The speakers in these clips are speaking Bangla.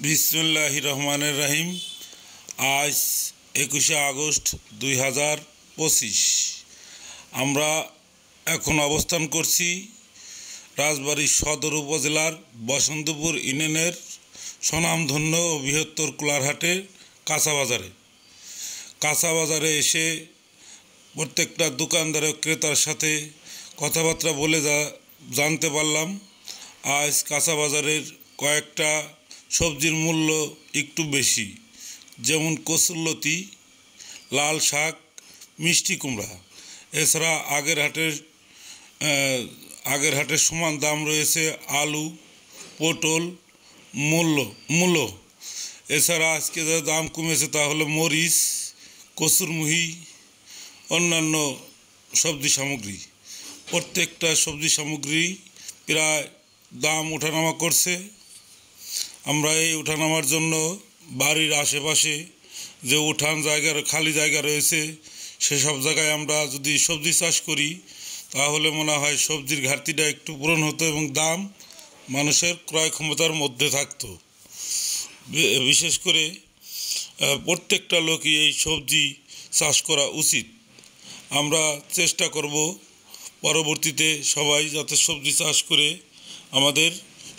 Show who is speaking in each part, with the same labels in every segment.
Speaker 1: বিসমিল্লাহির রহমানির রহিম। আজ 21শে আগস্ট 2025। আমরা এখন অবস্থান করছি রাজবাড়ী সদর উপজেলার বসন্তপুর ইউনিয়নের স্বনামধন্য ও বৃহত্তর কুলারহাটের কাঁচা বাজারে। কাঁচা বাজারে এসে প্রত্যেকটা দোকানদার ও ক্রেতার সাথে কথাবার্তা বলে জানতে পারলাম আজ কাঁচা বাজারের কয়েকটা সবজির মূল্য একটু বেশি, যেমন কচুরলতি, লাল শাক, মিষ্টি কুমড়া। এছাড়া আগের হাটের সমান দাম রয়েছে আলু, পটল, মূলো। এছাড়া আজকে যা দাম কমেছে তা হলো মরিচ, কচুরমুহি, অন্যান্য সবজি সামগ্রী। প্রত্যেকটা সবজি সামগ্রী প্রায় দাম ওঠানামা করছে। আমরা এই ওঠানামার জন্য বাড়ির আশেপাশে যে উঠান জায়গার খালি জায়গা রয়েছে সেসব জায়গায় আমরা যদি সবজি চাষ করি তাহলে মনে হয় সবজির ঘাটতিটা একটু পূরণ হতো এবং দাম মানুষের ক্রয় ক্ষমতার মধ্যে থাকতো। বিশেষ করে প্রত্যেকটা লোকই এই সবজি চাষ করা উচিত। আমরা চেষ্টা করব পরবর্তীতে সবাই যাতে সবজি চাষ করে আমাদের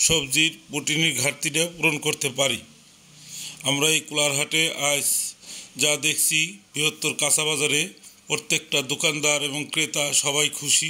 Speaker 1: সবজির প্রোটিনের ঘাটতিটা পূরণ করতে পারি। আমরা এই কুলারহাটে আজ যা দেখছি বৃহত্তর কাঁচা বাজারে প্রত্যেকটা দোকানদার এবং ক্রেতা সবাই খুশি।